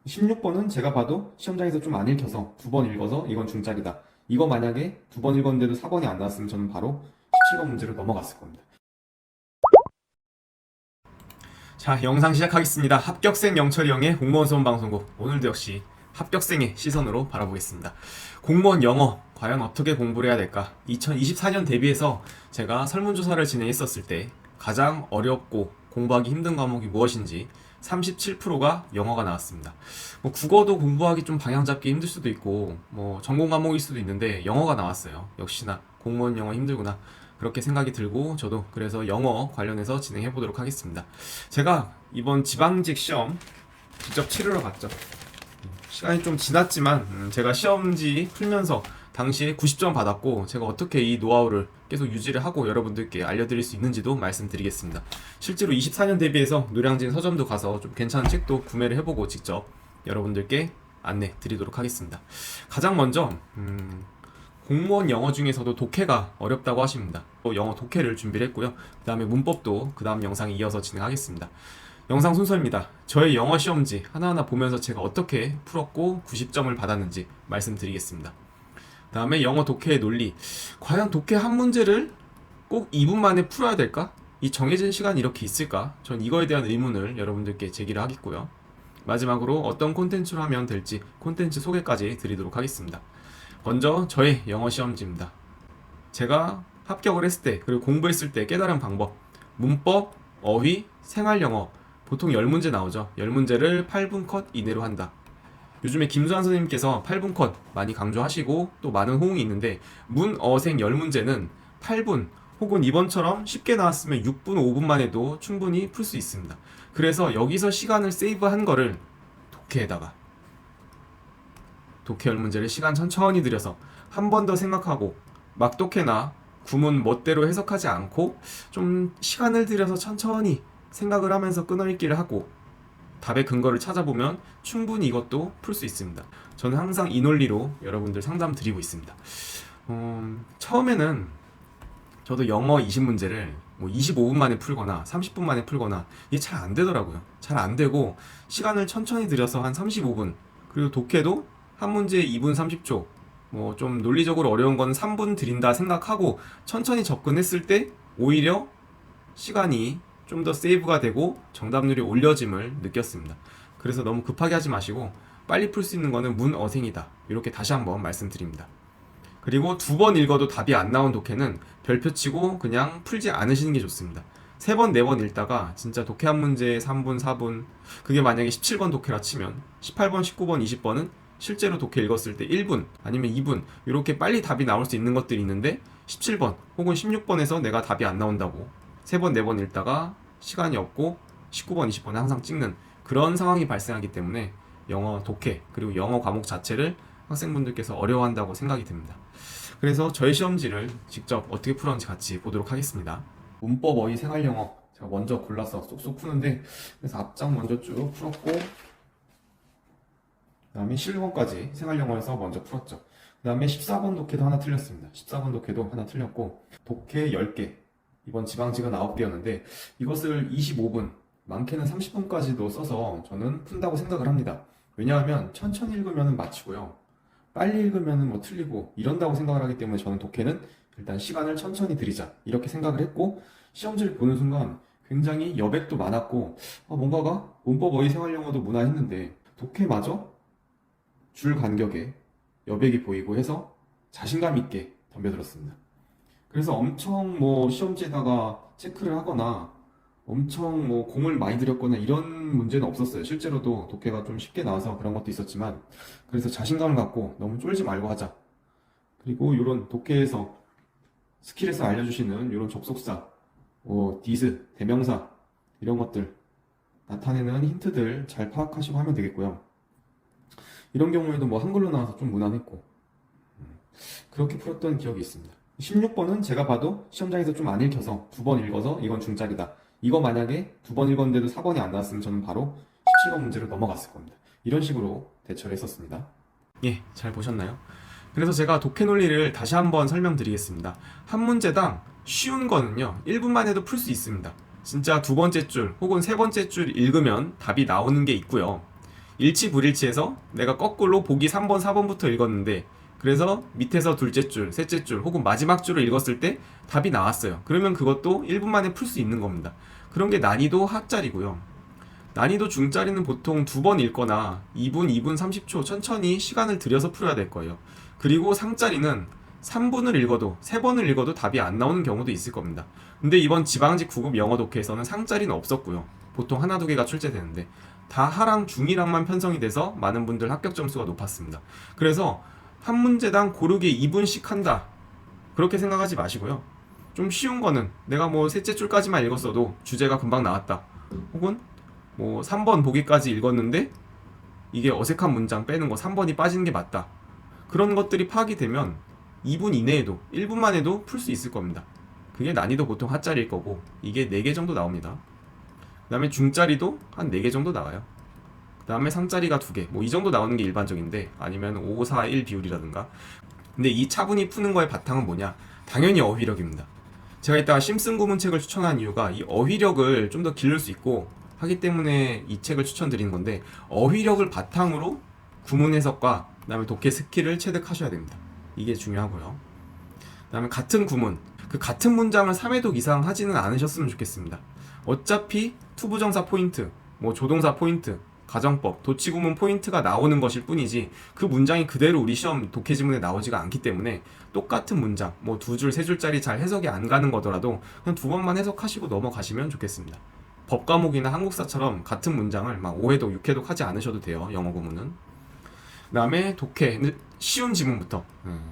16번은 제가 봐도 시험장에서 좀 안 읽혀서 두 번 읽어서 이건 중짜리다. 이거 만약에 두 번 읽었는데도 4번이 안 나왔으면 저는 바로 17번 문제로 넘어갔을 겁니다. 자, 영상 시작하겠습니다. 합격생 영철이 형의 공무원 수험 방송국. 오늘도 역시 합격생의 시선으로 바라보겠습니다. 공무원 영어 과연 어떻게 공부를 해야 될까? 2024년 대비해서 제가 설문조사를 진행했었을 때 가장 어렵고 공부하기 힘든 과목이 무엇인지 37%가 영어가 나왔습니다. 국어도 공부하기 좀 방향 잡기 힘들 수도 있고 전공 과목일 수도 있는데 영어가 나왔어요. 역시나 공무원 영어 힘들구나. 그렇게 생각이 들고 저도 그래서 영어 관련해서 진행해 보도록 하겠습니다. 제가 이번 지방직 시험 직접 치르러 갔죠. 시간이 좀 지났지만 제가 시험지 풀면서 당시에 90점 받았고 제가 어떻게 이 노하우를 계속 유지를 하고 여러분들께 알려드릴 수 있는지도 말씀드리겠습니다. 실제로 24년 대비해서 노량진 서점도 가서 좀 괜찮은 책도 구매를 해보고 직접 여러분들께 안내 드리도록 하겠습니다. 가장 먼저 공무원 영어 중에서도 독해가 어렵다고 하십니다. 또 영어 독해를 준비를 했고요. 그 다음에 문법도 그 다음 영상에 이어서 진행하겠습니다. 영상 순서입니다. 저의 영어 시험지 하나하나 보면서 제가 어떻게 풀었고 90점을 받았는지 말씀드리겠습니다. 그 다음에 영어 독해의 논리. 과연 독해 한 문제를 꼭 2분 만에 풀어야 될까? 이 정해진 시간이 이렇게 있을까? 전 이거에 대한 의문을 여러분들께 제기를 하겠고요. 마지막으로 어떤 콘텐츠로 하면 될지 콘텐츠 소개까지 드리도록 하겠습니다. 먼저 저의 영어 시험지입니다. 제가 합격을 했을 때 그리고 공부했을 때 깨달은 방법, 문법, 어휘, 생활영어 보통 10문제 나오죠. 10문제를 8분 컷 이내로 한다. 요즘에 김수환 선생님께서 8분 컷 많이 강조하시고 또 많은 호응이 있는데 문, 어, 생 10문제는 8분 혹은 이번처럼 쉽게 나왔으면 6분, 5분만 해도 충분히 풀 수 있습니다. 그래서 여기서 시간을 세이브한 거를 독해에다가 독해 10문제를 시간 천천히 들여서 한 번 더 생각하고 막독해나 구문 멋대로 해석하지 않고 좀 시간을 들여서 천천히 생각을 하면서 끊어읽기를 하고 답의 근거를 찾아보면 충분히 이것도 풀 수 있습니다. 저는 항상 이 논리로 여러분들 상담 드리고 있습니다. 처음에는 저도 영어 20문제를 25분 만에 풀거나 30분 만에 풀거나 이게 잘 안 되더라고요. 잘 안 되고 시간을 천천히 들여서 한 35분 그리고 독해도 한 문제에 2분 30초 좀 논리적으로 어려운 건 3분 드린다 생각하고 천천히 접근했을 때 오히려 시간이 좀 더 세이브가 되고 정답률이 올려짐을 느꼈습니다. 그래서 너무 급하게 하지 마시고 빨리 풀 수 있는 거는 문어생이다. 이렇게 다시 한번 말씀드립니다. 그리고 두 번 읽어도 답이 안 나온 독해는 별표 치고 그냥 풀지 않으시는 게 좋습니다. 세 번, 네 번 읽다가 진짜 독해 한 문제에 3분, 4분 그게 만약에 17번 독해라 치면 18번, 19번, 20번은 실제로 독해 읽었을 때 1분 아니면 2분 이렇게 빨리 답이 나올 수 있는 것들이 있는데 17번 혹은 16번에서 내가 답이 안 나온다고 3번, 4번 읽다가 시간이 없고 19번, 20번에 항상 찍는 그런 상황이 발생하기 때문에 영어 독해 그리고 영어 과목 자체를 학생분들께서 어려워한다고 생각이 듭니다. 그래서 저의 시험지를 직접 어떻게 풀었는지 같이 보도록 하겠습니다. 문법, 어휘, 생활영어 제가 먼저 골라서 쏙쏙 푸는데 그래서 앞장 먼저 쭉 풀었고 그 다음에 실권까지 생활영어에서 먼저 풀었죠. 그 다음에 14번 독해도 하나 틀렸습니다. 14번 독해도 하나 틀렸고 독해 10개 이번 지방직은 9개였는데 이것을 25분 많게는 30분까지도 써서 저는 푼다고 생각을 합니다. 왜냐하면 천천히 읽으면 맞추고요. 빨리 읽으면 틀리고 이런다고 생각을 하기 때문에 저는 독해는 일단 시간을 천천히 들이자 이렇게 생각을 했고 시험지를 보는 순간 굉장히 여백도 많았고 뭔가가 문법, 어휘, 생활영어도 무난했는데 독해마저 줄 간격에 여백이 보이고 해서 자신감 있게 덤벼들었습니다. 그래서 엄청 시험지에다가 체크를 하거나 엄청 공을 많이 들였거나 이런 문제는 없었어요. 실제로도 독해가 좀 쉽게 나와서 그런 것도 있었지만 그래서 자신감을 갖고 너무 쫄지 말고 하자. 그리고 이런 독해에서 스킬에서 알려주시는 이런 접속사, 디스, 대명사 이런 것들 나타내는 힌트들 잘 파악하시고 하면 되겠고요. 이런 경우에도 한글로 나와서 좀 무난했고 그렇게 풀었던 기억이 있습니다. 16번은 제가 봐도 시험장에서 좀 안 읽혀서 두 번 읽어서 이건 중짜리다. 이거 만약에 두 번 읽었는데도 4번이 안 나왔으면 저는 바로 17번 문제로 넘어갔을 겁니다. 이런 식으로 대처를 했었습니다. 예, 잘 보셨나요? 그래서 제가 독해 논리를 다시 한번 설명드리겠습니다. 한 문제당 쉬운 거는요 1분만 해도 풀 수 있습니다. 진짜 두 번째 줄 혹은 세 번째 줄 읽으면 답이 나오는 게 있고요. 일치불일치해서 내가 거꾸로 보기 3번, 4번부터 읽었는데 그래서 밑에서 둘째 줄, 셋째 줄 혹은 마지막 줄을 읽었을 때 답이 나왔어요. 그러면 그것도 1분 만에 풀 수 있는 겁니다. 그런 게 난이도 하짜리고요. 난이도 중짜리는 보통 2번 읽거나 2분, 2분 30초 천천히 시간을 들여서 풀어야 될 거예요. 그리고 상짜리는 3분을 읽어도 3번을 읽어도 답이 안 나오는 경우도 있을 겁니다. 근데 이번 지방직 9급 영어 독해에서는 상짜리는 없었고요. 보통 하나 두 개가 출제되는데 다 하랑 중이랑만 편성이 돼서 많은 분들 합격 점수가 높았습니다. 그래서 한 문제당 고르게 2분씩 한다, 그렇게 생각하지 마시고요. 좀 쉬운 거는 내가 뭐 셋째 줄까지만 읽었어도 주제가 금방 나왔다, 혹은 뭐 3번 보기까지 읽었는데 이게 어색한 문장 빼는 거 3번이 빠지는 게 맞다, 그런 것들이 파악이 되면 2분 이내에도 1분 만에도 풀 수 있을 겁니다. 그게 난이도 보통 하짜리일 거고 이게 4개 정도 나옵니다. 그 다음에 중짜리도 한 4개 정도 나와요. 그 다음에 상짜리가 2개, 뭐 이 정도 나오는 게 일반적인데, 아니면 5, 4, 1 비율이라든가. 근데 이 차분히 푸는 거의 바탕은 뭐냐? 당연히 어휘력입니다. 제가 이따가 심슨 구문책을 추천한 이유가 이 어휘력을 좀 더 기를 수 있고 하기 때문에 이 책을 추천드리는 건데, 어휘력을 바탕으로 구문 해석과 그 다음에 독해 스킬을 체득하셔야 됩니다. 이게 중요하고요. 그 다음에 같은 구문, 그 같은 문장을 3회독 이상 하지는 않으셨으면 좋겠습니다. 어차피 투부정사 포인트, 뭐 조동사 포인트, 가정법, 도치구문 포인트가 나오는 것일 뿐이지 그 문장이 그대로 우리 시험 독해 지문에 나오지가 않기 때문에 똑같은 문장, 뭐 2줄, 3줄짜리 잘 해석이 안 가는 거더라도 그냥 2번만 해석하시고 넘어가시면 좋겠습니다. 법 과목이나 한국사처럼 같은 문장을 막 5회독, 6회독 하지 않으셔도 돼요, 영어 구문은. 그 다음에 독해, 쉬운 지문부터.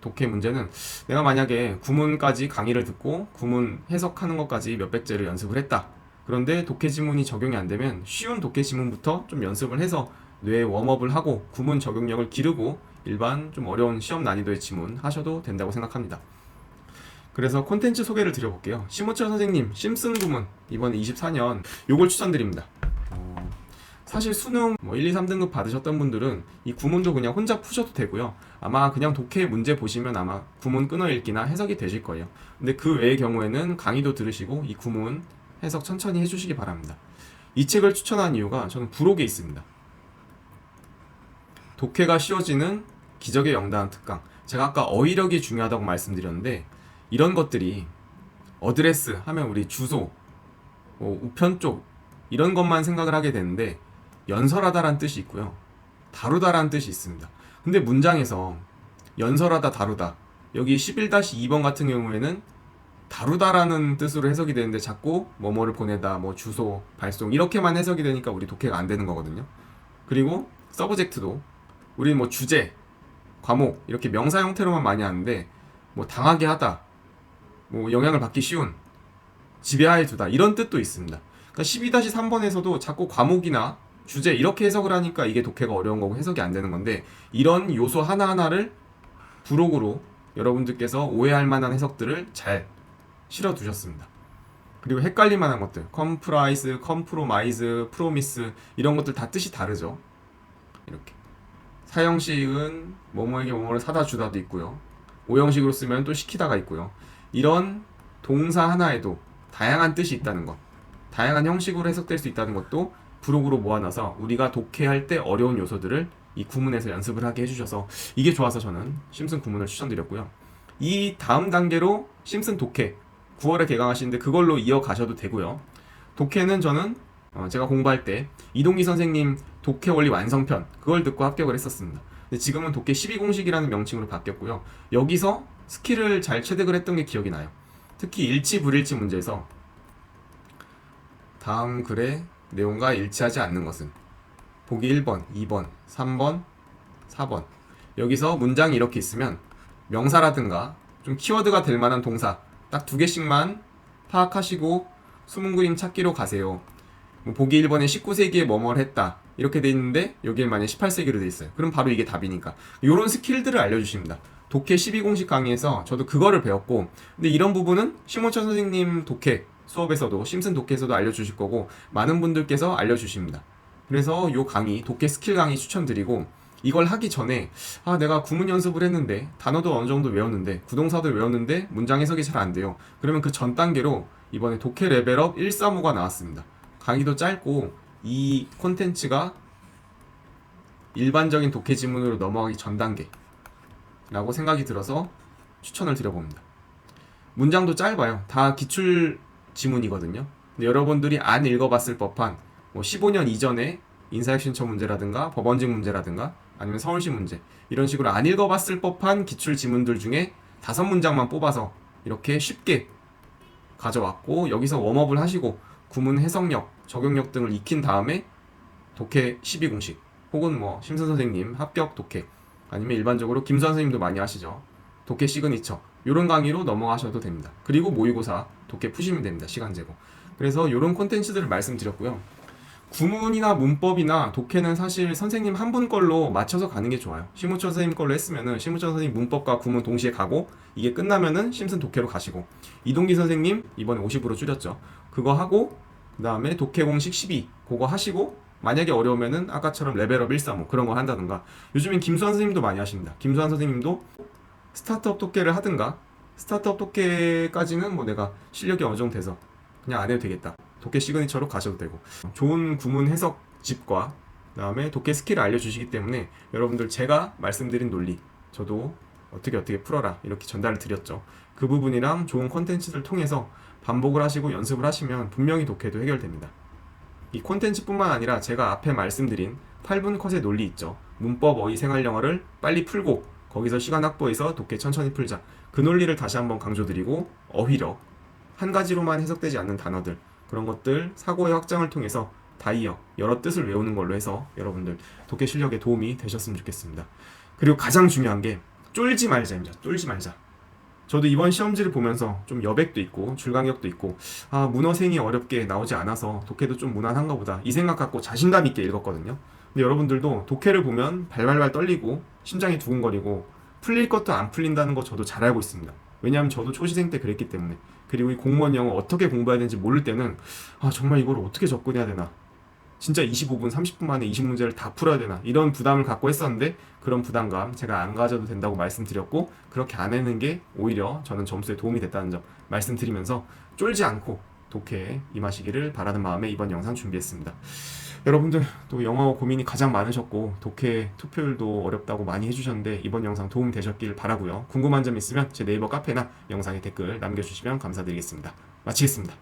독해 문제는 내가 만약에 구문까지 강의를 듣고 구문 해석하는 것까지 몇백 제를 연습을 했다, 그런데 독해 지문이 적용이 안 되면 쉬운 독해 지문부터 좀 연습을 해서 뇌에 웜업을 하고 구문 적용력을 기르고 일반 좀 어려운 시험 난이도의 지문 하셔도 된다고 생각합니다. 그래서 콘텐츠 소개를 드려볼게요. 심호철 선생님 심슨 구문 이번에 24년 요걸 추천드립니다. 사실 수능 뭐 1, 2, 3등급 받으셨던 분들은 이 구문도 그냥 혼자 푸셔도 되고요. 아마 그냥 독해 문제 보시면 아마 구문 끊어 읽기나 해석이 되실 거예요. 근데 그 외의 경우에는 강의도 들으시고 이 구문 해석 천천히 해주시기 바랍니다. 이 책을 추천한 이유가 저는 부록에 있습니다. 독해가 쉬워지는 기적의 영단 특강. 제가 아까 어휘력이 중요하다고 말씀드렸는데 이런 것들이 어드레스 하면 우리 주소, 뭐 우편 쪽 이런 것만 생각을 하게 되는데 연설하다란 뜻이 있고요, 다루다란 뜻이 있습니다. 근데 문장에서 연설하다, 다루다, 여기 11-2번 같은 경우에는 다루다라는 뜻으로 해석이 되는데 자꾸 뭐뭐를 보내다, 뭐 주소, 발송 이렇게만 해석이 되니까 우리 독해가 안 되는 거거든요. 그리고 서브젝트도 우리 뭐 주제, 과목 이렇게 명사 형태로만 많이 하는데 뭐 당하게 하다, 뭐 영향을 받기 쉬운, 지배하에 두다 이런 뜻도 있습니다. 그러니까 12-3번에서도 자꾸 과목이나 주제 이렇게 해석을 하니까 이게 독해가 어려운 거고 해석이 안 되는 건데, 이런 요소 하나하나를 부록으로 여러분들께서 오해할 만한 해석들을 잘 실어 두셨습니다. 그리고 헷갈릴 만한 것들, 컴프라이즈, 컴프로마이즈, 프로미스 이런 것들 다 뜻이 다르죠. 이렇게 사형식은 뭐뭐에게 뭐뭐를 사다 주다도 있고요, 오형식으로 쓰면 또 시키다가 있고요. 이런 동사 하나에도 다양한 뜻이 있다는 것, 다양한 형식으로 해석될 수 있다는 것도 부록으로 모아놔서 우리가 독해할 때 어려운 요소들을 이 구문에서 연습을 하게 해주셔서 이게 좋아서 저는 심슨 구문을 추천드렸고요. 이 다음 단계로 심슨 독해 9월에 개강하시는데 그걸로 이어가셔도 되고요. 독해는 저는 제가 공부할 때 이동기 선생님 독해 원리 완성편 그걸 듣고 합격을 했었습니다. 근데 지금은 독해 12공식이라는 명칭으로 바뀌었고요. 여기서 스킬을 잘 체득을 했던 게 기억이 나요. 특히 일치 불일치 문제에서 다음 글의 내용과 일치하지 않는 것은 보기 1번, 2번, 3번, 4번. 여기서 문장이 이렇게 있으면 명사라든가 좀 키워드가 될 만한 동사 딱 2개씩만 파악하시고 숨은 그림 찾기로 가세요. 뭐 보기 1번에 19세기에 뭐뭐를 했다 이렇게 돼 있는데 여기에 만약에 18세기로 돼 있어요. 그럼 바로 이게 답이니까 이런 스킬들을 알려주십니다. 독해 12공식 강의에서 저도 그거를 배웠고, 근데 이런 부분은 심호철 선생님 독해 수업에서도 심슨 독해에서도 알려주실 거고 많은 분들께서 알려주십니다. 그래서 요 강의 독해 스킬 강의 추천드리고, 이걸 하기 전에 내가 구문 연습을 했는데 단어도 어느 정도 외웠는데 구동사도 외웠는데 문장 해석이 잘 안 돼요. 그러면 그 전 단계로 이번에 독해 레벨업 135가 나왔습니다. 강의도 짧고 이 콘텐츠가 일반적인 독해 지문으로 넘어가기 전 단계라고 생각이 들어서 추천을 드려봅니다. 문장도 짧아요. 다 기출 지문이거든요. 근데 여러분들이 안 읽어봤을 법한 뭐 15년 이전에 인사혁신처 문제라든가 법원직 문제라든가 아니면 서울시 문제 이런 식으로 안 읽어봤을 법한 기출 지문들 중에 5문장만 뽑아서 이렇게 쉽게 가져왔고, 여기서 웜업을 하시고 구문 해석력, 적용력 등을 익힌 다음에 독해 12공식 혹은 뭐 심선 선생님 합격 독해 아니면 일반적으로 김수환 선생님도 많이 하시죠. 독해 시그니처 요런 강의로 넘어가셔도 됩니다. 그리고 모의고사 독해 푸시면 됩니다. 시간 제거. 그래서 요런 콘텐츠들을 말씀드렸고요. 구문이나 문법이나 독해는 사실 선생님 한 분 걸로 맞춰서 가는 게 좋아요. 심우철 선생님 걸로 했으면은 심우철 선생님 문법과 구문 동시에 가고, 이게 끝나면은 심슨 독해로 가시고, 이동기 선생님 이번에 50으로 줄였죠. 그거 하고 그 다음에 독해 공식 12 그거 하시고, 만약에 어려우면은 아까처럼 레벨업 135 그런 거 한다든가. 요즘엔 김수환 선생님도 많이 하십니다. 김수환 선생님도 스타트업 독해를 하든가, 스타트업 독해까지는 뭐 내가 실력이 어느 정도 돼서 그냥 안 해도 되겠다, 독해 시그니처로 가셔도 되고, 좋은 구문 해석 집과 그 다음에 독해 스킬을 알려주시기 때문에 여러분들 제가 말씀드린 논리 저도 어떻게 풀어라 이렇게 전달을 드렸죠. 그 부분이랑 좋은 콘텐츠를 통해서 반복을 하시고 연습을 하시면 분명히 독해도 해결됩니다. 이 콘텐츠뿐만 아니라 제가 앞에 말씀드린 8분 컷의 논리 있죠. 문법, 어휘, 생활영어를 빨리 풀고 거기서 시간 확보해서 독해 천천히 풀자. 그 논리를 다시 한번 강조드리고, 어휘력, 한 가지로만 해석되지 않는 단어들, 그런 것들 사고의 확장을 통해서 다이어, 여러 뜻을 외우는 걸로 해서 여러분들 독해 실력에 도움이 되셨으면 좋겠습니다. 그리고 가장 중요한 게 쫄지 말자입니다. 쫄지 말자. 저도 이번 시험지를 보면서 좀 여백도 있고 줄강역도 있고, 아, 문어생이 어렵게 나오지 않아서 독해도 좀 무난한가 보다 이 생각 갖고 자신감 있게 읽었거든요. 근데 여러분들도 독해를 보면 발발발 떨리고 심장이 두근거리고 풀릴 것도 안 풀린다는 거 저도 잘 알고 있습니다. 왜냐하면 저도 초시생 때 그랬기 때문에. 그리고 이 공무원 영어 어떻게 공부해야 되는지 모를 때는 아, 정말 이걸 어떻게 접근해야 되나, 진짜 25분, 30분 만에 20문제를 다 풀어야 되나, 이런 부담을 갖고 했었는데, 그런 부담감 제가 안 가져도 된다고 말씀드렸고, 그렇게 안 하는 게 오히려 저는 점수에 도움이 됐다는 점 말씀드리면서 쫄지 않고 독해에 임하시기를 바라는 마음에 이번 영상 준비했습니다. 여러분들 또 영어 고민이 가장 많으셨고 독해 투표율도 어렵다고 많이 해주셨는데 이번 영상 도움 되셨길 바라고요. 궁금한 점 있으면 제 네이버 카페나 영상에 댓글 남겨주시면 감사드리겠습니다. 마치겠습니다.